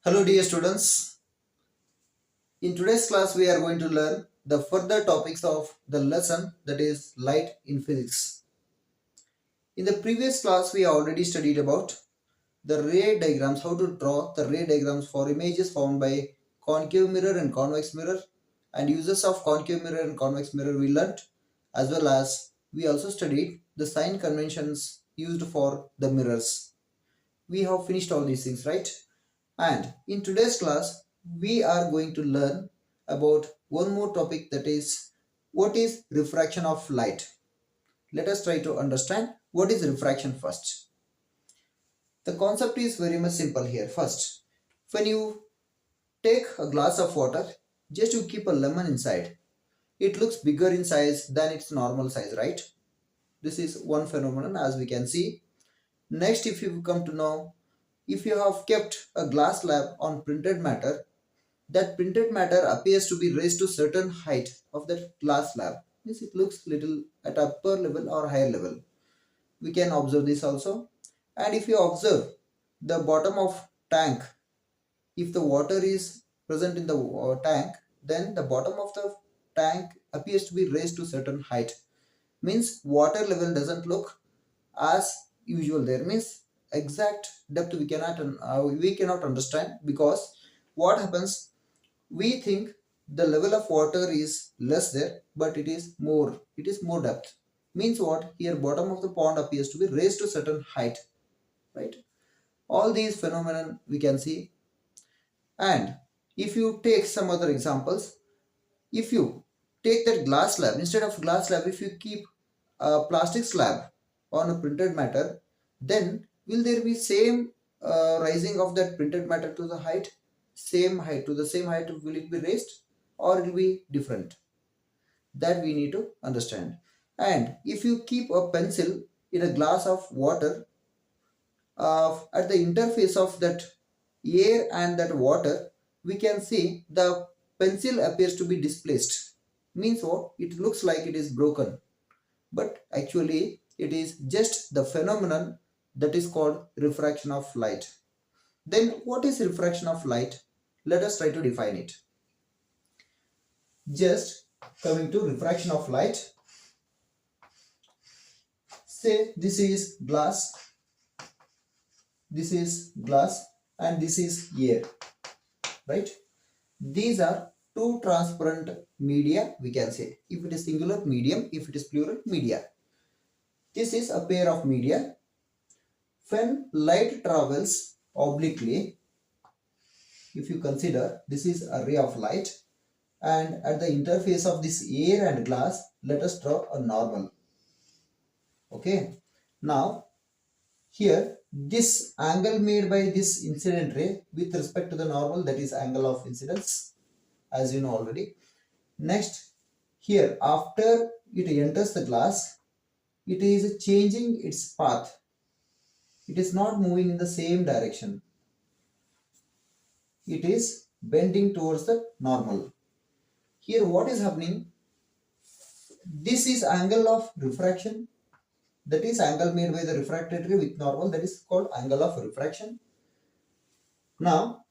Hello dear students, in today's class we are going to learn the further topics of the lesson, that is light in physics. In the previous class we already studied about the ray diagrams, how to draw the ray diagrams for images formed by concave mirror and convex mirror, and uses of concave mirror and convex mirror we learnt, as well as we also studied the sign conventions used for the mirrors. We have finished all these things, right? And in today's class, we are going to learn about one more topic, that is what is refraction of light. Let us try to understand what is refraction first. The concept is very much simple here. First, when you take a glass of water, just you keep a lemon inside, it looks bigger in size than its normal size, right? This is one phenomenon as we can see. Next, if you come to know, if you have kept a glass slab on printed matter, that printed matter appears to be raised to certain height of that glass slab. Means it looks little at upper level or higher level. We can observe this also. And if you observe the bottom of tank, if the water is present in the tank, then the bottom of the tank appears to be raised to certain height. Means water level doesn't look as usual there. Means exact depth we cannot understand, because what happens, we think the level of water is less there, but it is more depth. Means what, here bottom of the pond appears to be raised to certain height, right? All these phenomenon we can see. And if you take some other examples, if you take that glass slab, instead of glass slab, if you keep a plastic slab on a printed matter, then will there be same rising of that printed matter to the height, same height, to the same height will it be raised, or it will be different? That we need to understand. And if you keep a pencil in a glass of water, at the interface of that air and that water, we can see the pencil appears to be displaced. Means what, it looks like it is broken, but actually it is just the phenomenon that is called refraction of light. Then what is refraction of light? Let us try to define it. Just coming to refraction of light, say this is glass, and this is air, right? These are two transparent media, we can say. If it is singular, medium; if it is plural, media. This is a pair of media. When light travels obliquely, if you consider this is a ray of light, and at the interface of this air and glass, let us draw a normal. Okay. Now here this angle made by this incident ray with respect to the normal, that is angle of incidence, as you know already. Next, here after it enters the glass, it is changing its path. It is not moving in the same direction. It is bending towards the normal. Here what is happening? This is angle of refraction, that is angle made by the refracted ray with normal, that is called angle of refraction. Now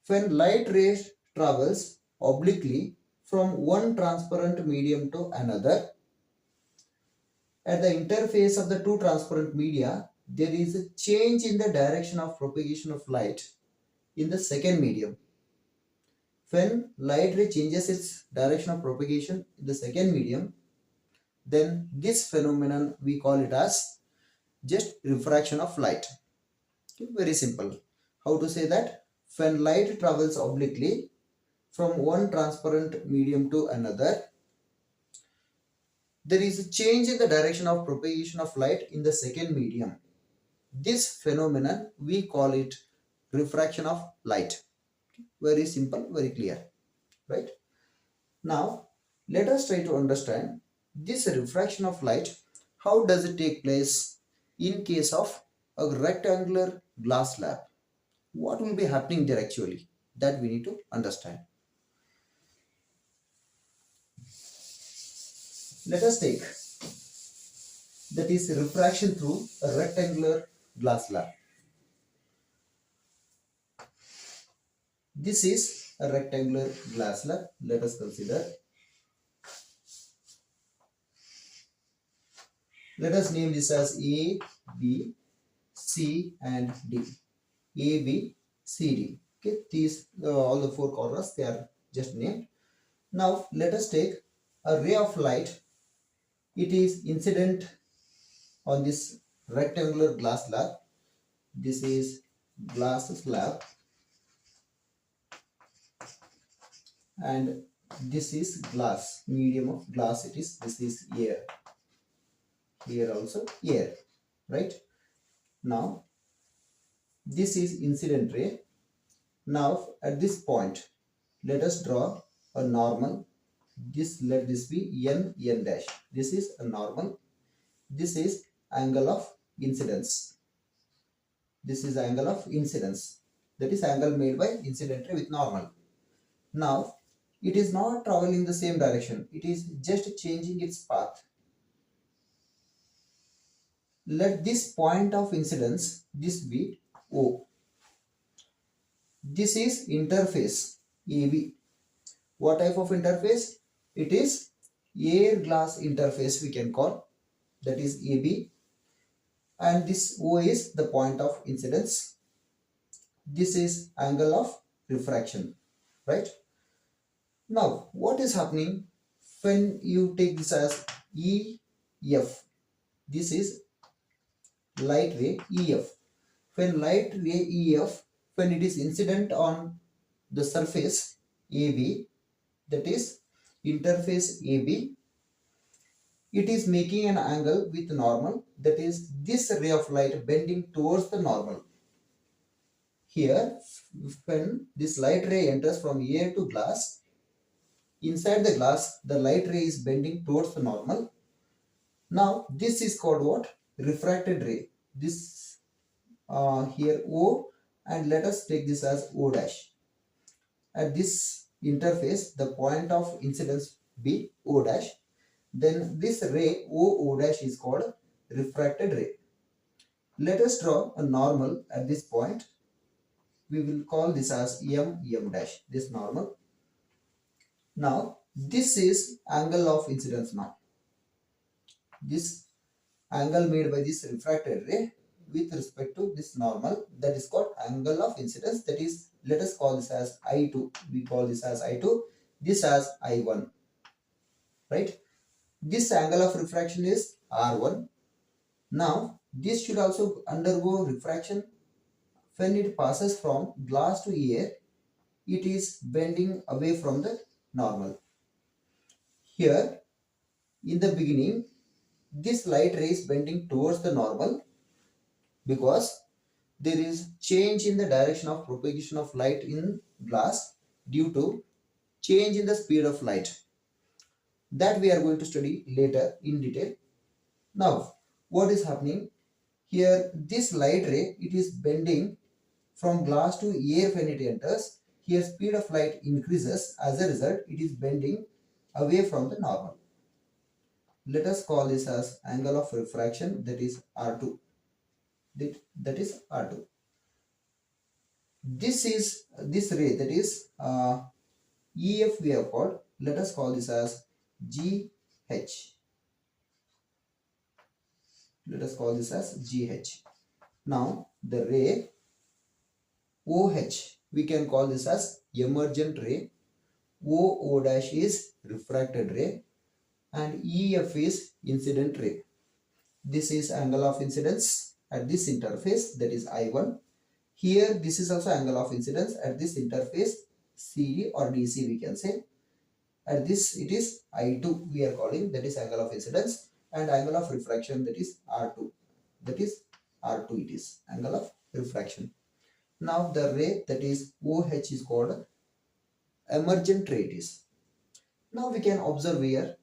when light rays travels obliquely from one transparent medium to another, at the interface of the two transparent media, there is a change in the direction of propagation of light in the second medium. When light ray changes its direction of propagation in the second medium, then this phenomenon we call it as just refraction of light. Okay, very simple. How to say that? When light travels obliquely from one transparent medium to another, there is a change in the direction of propagation of light in the second medium. This phenomenon we call it refraction of light. Very simple, very clear, right? Now let us try to understand this refraction of light. How does it take place in case of a rectangular glass slab? What will be happening there actually? That we need to understand. Let us take, that is refraction through a rectangular glass slab. This is a rectangular glass slab. Let us consider. Let us name this as A, B, C and D. A, B, C, D. Okay, these all the four corners, they are just named. Now let us take a ray of light. It is incident on this rectangular glass slab. This is glass slab and this is glass, medium of glass it is. This is air. Here also air, right? Now this is incident ray. Now at this point, let us draw a normal. Let this be n dash. This is a normal. This is angle of incidence. This is angle of incidence. That is angle made by incident ray with normal. Now it is not traveling the same direction. It is just changing its path. Let this point of incidence, this be O. This is interface AB. What type of interface? It is air glass interface we can call. That is AB. And this O is the point of incidence. This is angle of refraction, right? Now what is happening when you take this as EF? This is light ray EF. When light ray EF, when it is incident on the surface AB, that is interface AB, it is making an angle with normal, that is this ray of light bending towards the normal. Here when this light ray enters from air to glass, inside the glass the light ray is bending towards the normal. Now this is called what? Refracted ray. This here O, and let us take this as O dash. At this interface the point of incidence be O dash. Then this ray O dash is called refracted ray. Let us draw a normal at this point. We will call this as M dash, this normal. Now this is angle of incidence. Now this angle made by this refracted ray with respect to this normal, that is called angle of incidence. That is, let us call this as I2. We call this as I2, this as I1, right? This angle of refraction is R1. Now this should also undergo refraction. When it passes from glass to air, it is bending away from the normal. Here in the beginning, this light ray is bending towards the normal because there is change in the direction of propagation of light in glass due to change in the speed of light. That we are going to study later in detail. Now what is happening here? This light ray, it is bending from glass to air. When it enters, here speed of light increases. As a result, it is bending away from the normal. Let us call this as angle of refraction, that is R2. That is R2. This is this ray, that is EF we have called. Let us call this as GH. Let us call this as GH. Now the ray OH, we can call this as emergent ray. O dash is refracted ray and EF is incident ray. This is angle of incidence at this interface, that is I1. Here this is also angle of incidence at this interface CD or DC we can say. At this it is I2 we are calling, that is angle of incidence, and angle of refraction, that is R2. That is R2, it is angle of refraction. Now the ray, that is OH, is called emergent ray. It is. Now we can observe here,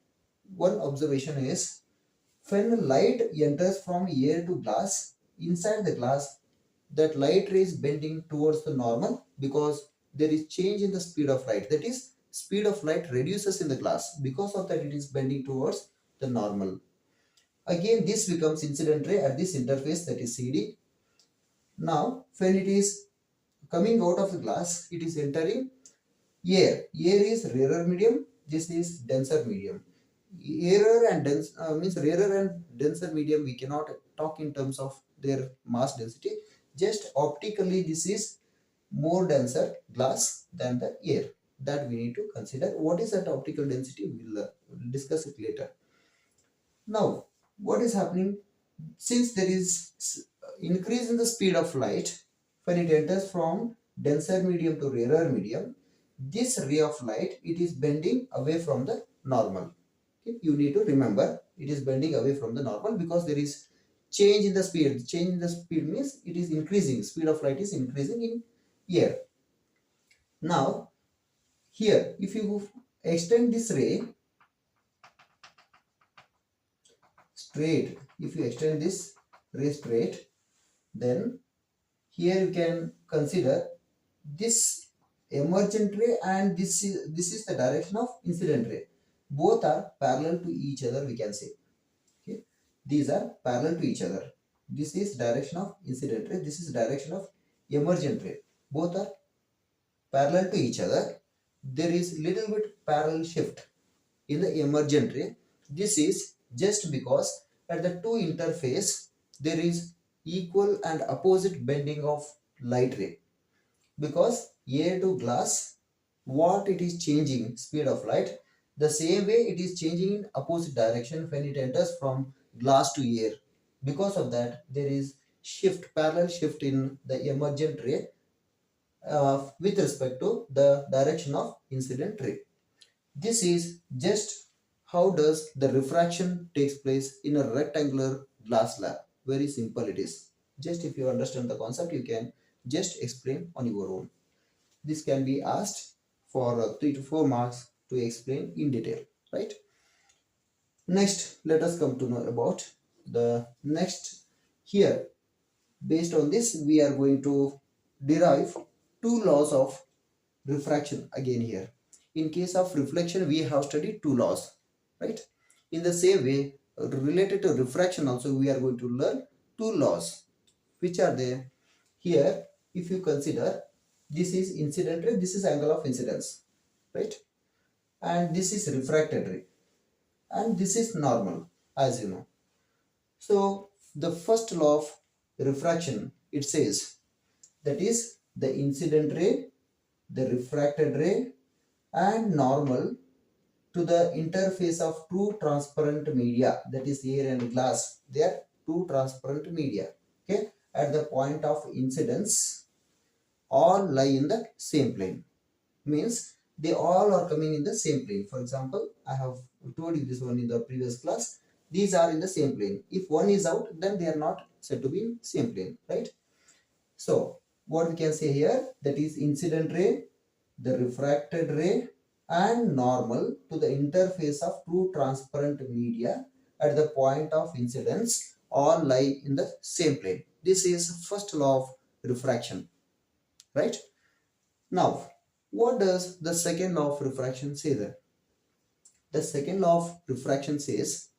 one observation is when light enters from air to glass, inside the glass that light ray is bending towards the normal because there is change in the speed of light. That is, speed of light reduces in the glass. Because of that, it is bending towards the normal. Again this becomes incident ray at this interface, that is CD. Now when it is coming out of the glass, it is entering air. Air is rarer medium. This is denser medium. Rarer and dense means rarer and denser medium. We cannot talk in terms of their mass density. Just optically, this is more denser glass than the air. That we need to consider. What is that optical density? We'll discuss it later. Now, what is happening? Since there is increase in the speed of light when it enters from denser medium to rarer medium, this ray of light, it is bending away from the normal. Okay? You need to remember it is bending away from the normal because there is change in the speed. Change in the speed means it is increasing. Speed of light is increasing in air. Now, here, if you extend this ray straight, if you extend this ray straight, then here you can consider this emergent ray and this is the direction of incident ray. Both are parallel to each other, we can say. Okay, these are parallel to each other. This is direction of incident ray, this is direction of emergent ray. Both are parallel to each other. There is little bit parallel shift in the emergent ray. This is just because at the two interface there is equal and opposite bending of light ray. Because air to glass, what it is changing speed of light, the same way it is changing in opposite direction when it enters from glass to air. Because of that, there is parallel shift in the emergent ray with respect to the direction of incident ray. This is just how does the refraction takes place in a rectangular glass slab. Very simple it is. Just if you understand the concept, you can just explain on your own. This can be asked for 3 to 4 marks to explain in detail, right? Next, let us come to know about the next. Here, based on this, we are going to derive two laws of refraction again here. In case of reflection, we have studied two laws, right? In the same way, related to refraction also, we are going to learn two laws. Which are there? Here, if you consider, this is incident ray, this is angle of incidence, right? And this is refracted ray, and this is normal, as you know. So, the first law of refraction, it says, that is the incident ray, the refracted ray, and normal to the interface of two transparent media, that is air and glass. They are two transparent media. Okay, at the point of incidence, all lie in the same plane. Means they all are coming in the same plane. For example, I have told you this one in the previous class. These are in the same plane. If one is out, then they are not said to be in same plane, right? So what we can say here, that is incident ray, the refracted ray, and normal to the interface of two transparent media at the point of incidence all lie in the same plane. This is first law of refraction, right? Now, what does the second law of refraction say then? The second law of refraction says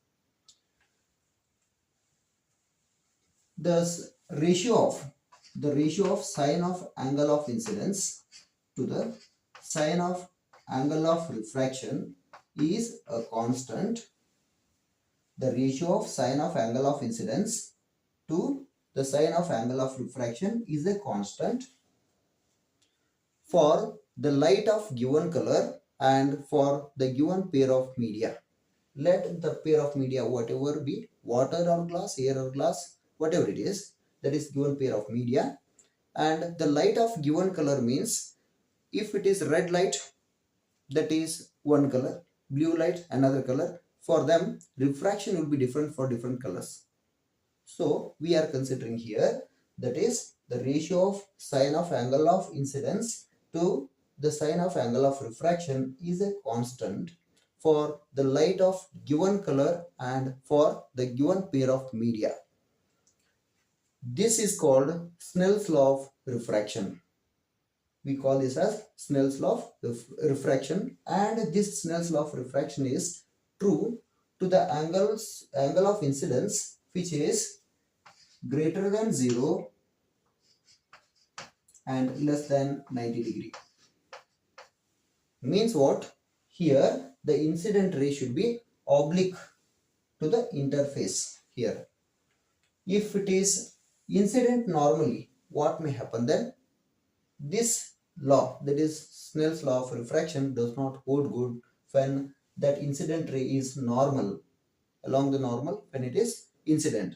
the ratio of sine of angle of incidence to the sine of angle of refraction is a constant. The ratio of sine of angle of incidence to the sine of angle of refraction is a constant for the light of given color and for the given pair of media. Let the pair of media whatever be, water or glass, air or glass, whatever it is, that is given pair of media. And the light of given color means if it is red light, that is one color, blue light another color. For them, refraction will be different for different colors. So we are considering here, that is the ratio of sine of angle of incidence to the sine of angle of refraction is a constant for the light of given color and for the given pair of media. This is called Snell's law of refraction. We call this as Snell's law of refraction, and this Snell's law of refraction is true to the angle of incidence which is greater than 0 and less than 90 degree. Means what? Here the incident ray should be oblique to the interface here. If it is incident normally, what may happen then? This law, that is Snell's law of refraction, does not hold good when that incident ray is normal, along the normal, when it is incident.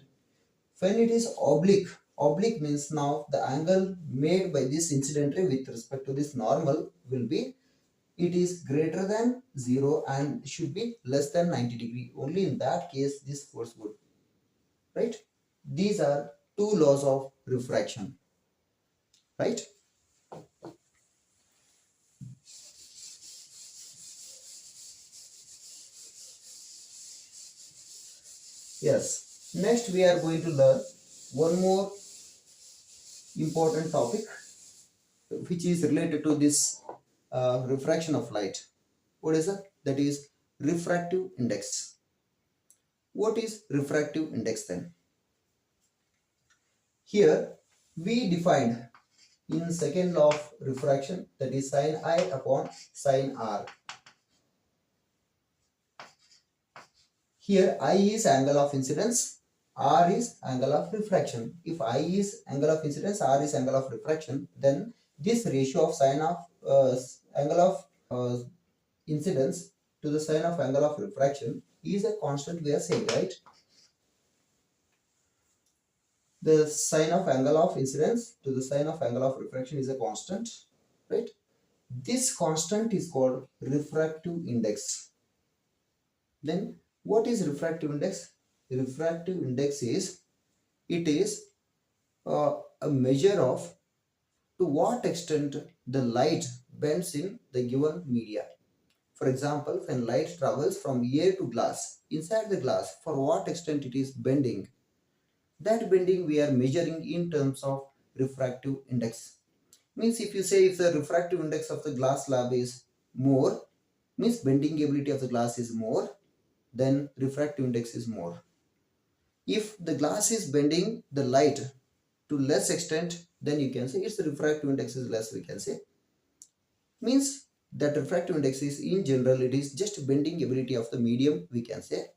When it is oblique, oblique means now the angle made by this incident ray with respect to this normal will be, it is greater than 0 and should be less than 90 degree. Only in that case this force would, right? These are two laws of refraction, right? Yes. Next we are going to learn one more important topic which is related to this refraction of light. What is that? That is refractive index. What is refractive index then? Here we defined in second law of refraction, that is sin I upon sin R. Here I is angle of incidence, R is angle of refraction. If I is angle of incidence, R is angle of refraction, then this ratio of sin of angle of incidence to the sin of angle of refraction is a constant, we are saying, right? The sin of angle of incidence to the sin of angle of refraction is a constant, right? This constant is called refractive index. Then what is refractive index? Refractive index is, it is a measure of to what extent the light bends in the given media. For example, when light travels from air to glass, inside the glass, for what extent it is bending, that bending we are measuring in terms of refractive index. Means if you say if the refractive index of the glass slab is more, means bending ability of the glass is more, then refractive index is more. If the glass is bending the light to less extent, then you can say its refractive index is less, we can say. Means that refractive index is, in general, it is just bending ability of the medium, we can say.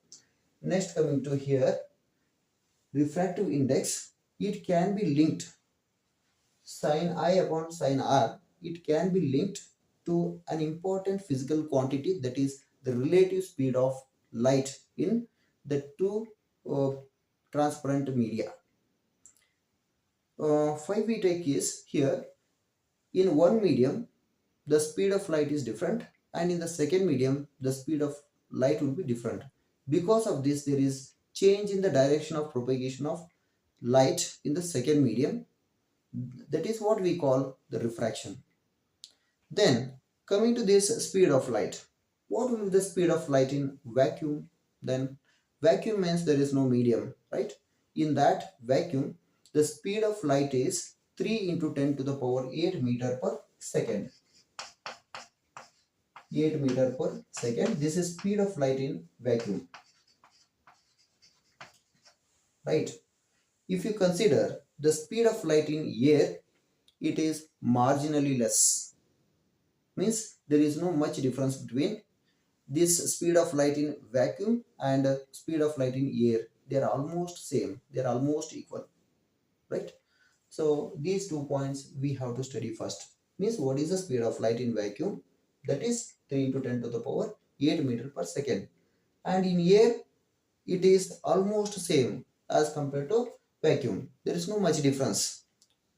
Next, coming to here, refractive index, it can be linked sin I upon sin R, it can be linked to an important physical quantity, that is the relative speed of light in the two transparent media. Why we take is, here in one medium the speed of light is different, and in the second medium the speed of light will be different. Because of this, there is change in the direction of propagation of light in the second medium. That is what we call the refraction. Then coming to this speed of light, what will be the speed of light in vacuum? Then vacuum means there is no medium, right? In that vacuum, the speed of light is 3 into 10 to the power 8 meter per second. 8 meter per second. This is speed of light in vacuum, right? If you consider the speed of light in air, it is marginally less. Means there is no much difference between this speed of light in vacuum and speed of light in air. They are almost same. They are almost equal, right? So these 2 points we have to study first. Means what is the speed of light in vacuum? That is 3 into 10 to the power 8 meter per second. And in air, it is almost same as compared to vacuum. There is no much difference,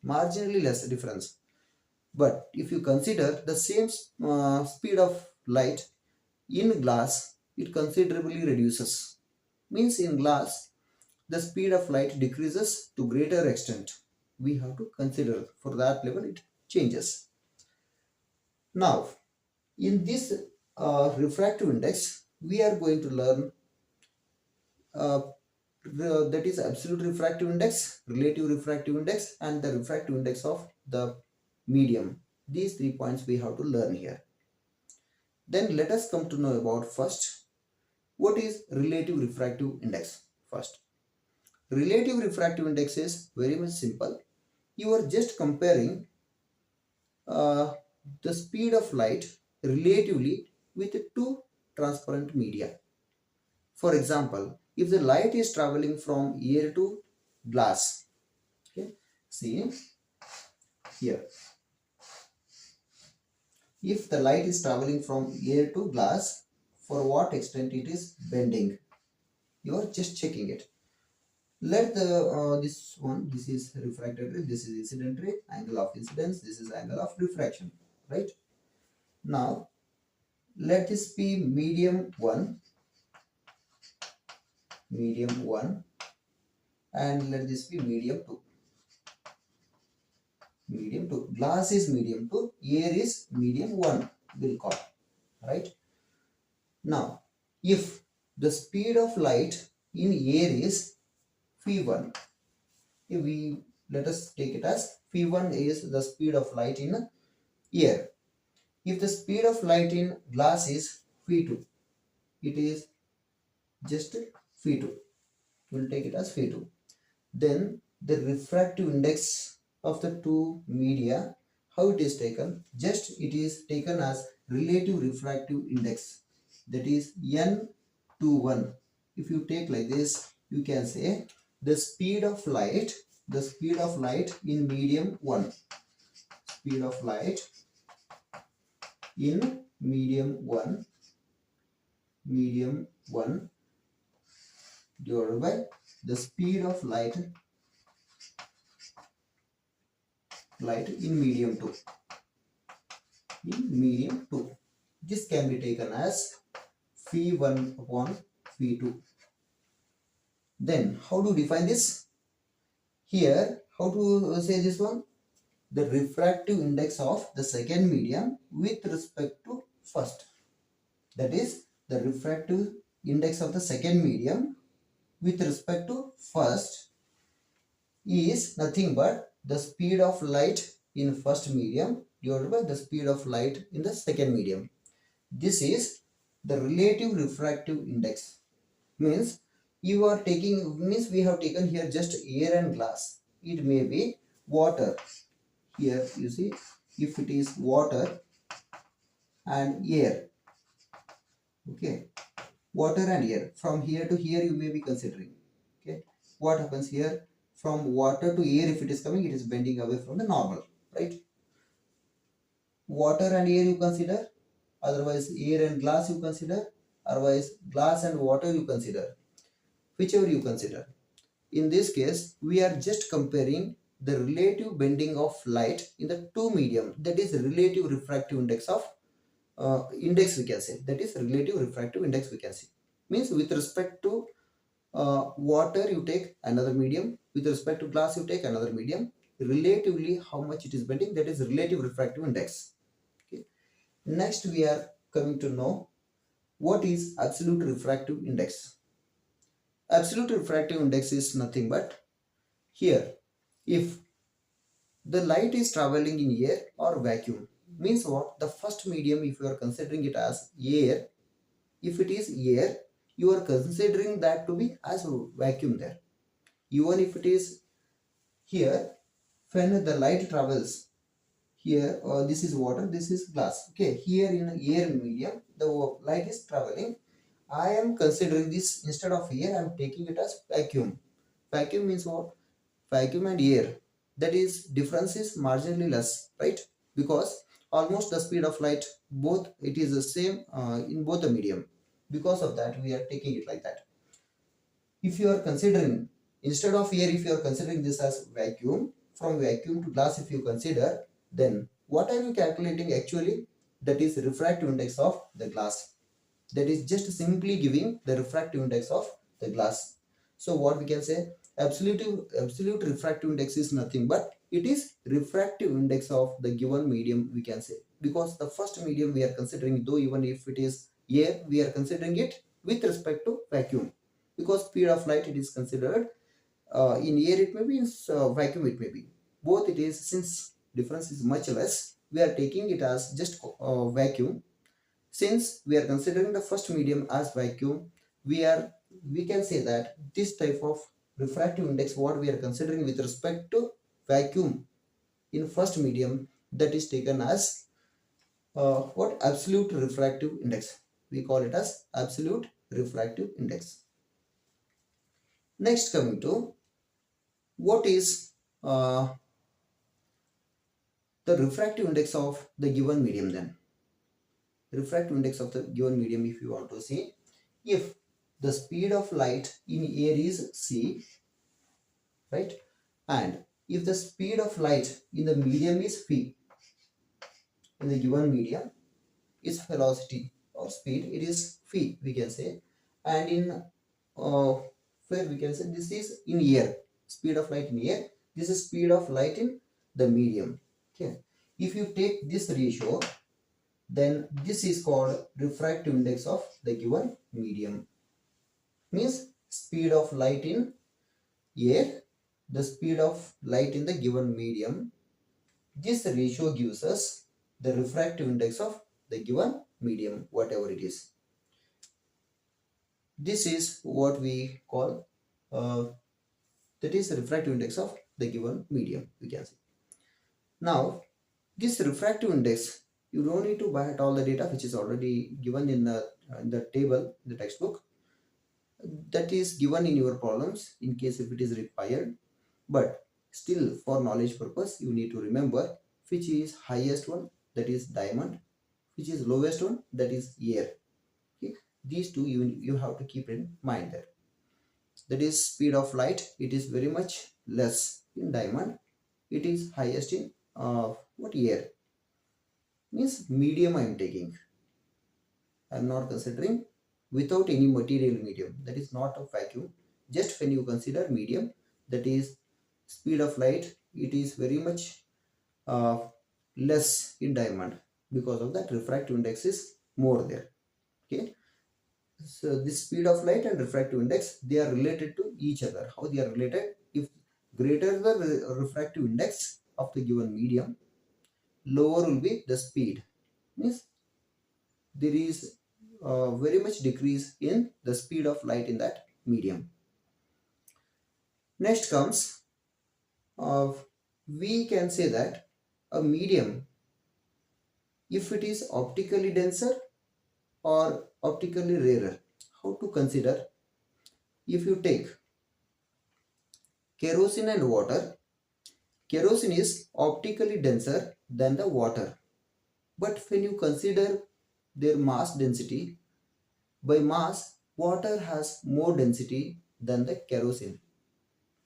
marginally less difference. But if you consider the same speed of light in glass, it considerably reduces. Means in glass, the speed of light decreases to greater extent. We have to consider for that level it changes. Now, in this refractive index, we are going to learn uh, that is absolute refractive index, relative refractive index, and the refractive index of the medium. These 3 points we have to learn here. Then let us come to know about first, what is relative refractive index first. Relative refractive index is very much simple. You are just comparing uh, the speed of light relatively with two transparent media. For example, if the light is traveling from air to glass, okay, see here, if the light is traveling from air to glass, for what extent it is bending, you are just checking it. Let the this one, this is refracted ray, this is incident ray, angle of incidence, this is angle of refraction, right? Now let this be medium 1, and let this be medium 2. Medium 2, glass is medium 2, air is medium 1, will call, right? Now if the speed of light in air is phi1, if we let us take it as phi1 is the speed of light in air. If the speed of light in glass is phi2, it is just phi2, we'll take it as phi2. Then the refractive index of the two media, how it is taken? Just it is taken as relative refractive index, that is n to 1. If you take like this, you can say the speed of light, in medium 1, speed of light in medium 1 divided by the speed of light in medium 2. This can be taken as phi1 upon phi2. Then how to define this? Here, how to say this one? The refractive index of the second medium with respect to first. That is, the refractive index of the second medium with respect to first is nothing but the speed of light in first medium divided by the speed of light in the second medium. This is the relative refractive index. Means you are taking, means we have taken here just air and glass. It may be water. Here you see, if it is water and air, okay, water and air, from here to here you may be considering, okay, what happens here, from water to air, if it is coming, it is bending away from the normal, right? Water and air you consider, otherwise air and glass you consider, otherwise glass and water you consider, whichever you consider. In this case, we are just comparing the relative bending of light in the two medium, that is relative refractive index of index we can say, that is relative refractive index we can say. Means with respect to water you take another medium, with respect to glass you take another medium, relatively how much it is bending, that is relative refractive index. Okay. Next we are coming to know what is absolute refractive index. Absolute refractive index is nothing but, here if the light is traveling in air or vacuum, means what, the first medium, if you are considering it as air, if it is air, you are considering that to be as vacuum there. Even if it is here, when the light travels here, this is water, this is glass, okay, here in air medium the light is traveling, I am considering this, instead of air I am taking it as vacuum. Vacuum means what? Vacuum and air, that is difference is marginally less, right? Because almost the speed of light, both it is the same in both the medium. Because of that we are taking it like that. If you are considering, instead of air, if you are considering this as vacuum, from vacuum to glass if you consider, then what are you calculating actually? That is refractive index of the glass. That is just simply giving the refractive index of the glass. So what we can say, absolute refractive index is nothing but it is refractive index of the given medium we can say, because the first medium we are considering, though even if it is air, we are considering it with respect to vacuum, because speed of light it is considered in air, it may be in vacuum, it may be both. It is, since difference is much less, we are taking it as just vacuum. Since we are considering the first medium as vacuum, we can say that this type of refractive index what we are considering with respect to vacuum in first medium that is taken as what absolute refractive index. We call it as absolute refractive index. Next, coming to what is the refractive index of the given medium. Then refractive index of the given medium, if you want to see, if the speed of light in air is c, right, and if the speed of light in the medium is phi, in the given medium is velocity or speed, it is phi, we can say, and in where we can say this is in air, speed of light in air, this is speed of light in the medium. Okay, if you take this ratio, then this is called refractive index of the given medium. Means speed of light in air, the speed of light in the given medium, this ratio gives us the refractive index of the given medium, whatever it is. This is what we call that is the refractive index of the given medium, we can say. Now, this refractive index, you don't need to buy all the data which is already given in the table, in the textbook. That is given in your problems in case if it is required. But still, for knowledge purpose, you need to remember which is highest one, that is diamond, which is lowest one, that is air. Okay? These two you have to keep in mind there. That is speed of light, it is very much less in diamond, it is highest in what air. Means medium I am taking, I am not considering without any material medium, that is not a vacuum. Just when you consider medium, that is speed of light, it is very much uh, less in diamond, because of that refractive index is more there. Okay, so the speed of light and refractive index, they are related to each other. How they are related? If greater the refractive index of the given medium, lower will be the speed. Means there is very much decrease in the speed of light in that medium. Next comes we can say that a medium, if it is optically denser or optically rarer. How to consider? If you take kerosene and water, kerosene is optically denser than the water. But when you consider their mass density, by mass, water has more density than the kerosene.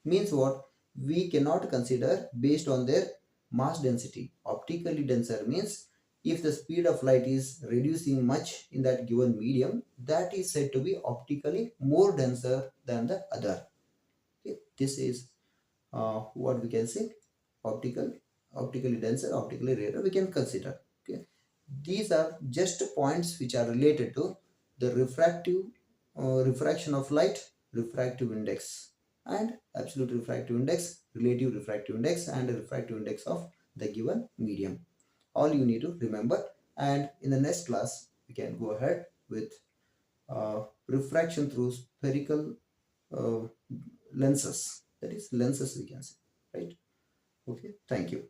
Means what? We cannot consider based on their mass density. Optically denser means if the speed of light is reducing much in that given medium, that is said to be optically more denser than the other. Okay. This is what we can say, optical, optically denser, optically rarer, we can consider. Okay, these are just points which are related to the refractive refraction of light, refractive index, and absolute refractive index, relative refractive index, and refractive index of the given medium. All you need to remember, and in the next class we can go ahead with refraction through spherical uh, lenses, that is lenses we can say, right? Okay, thank you.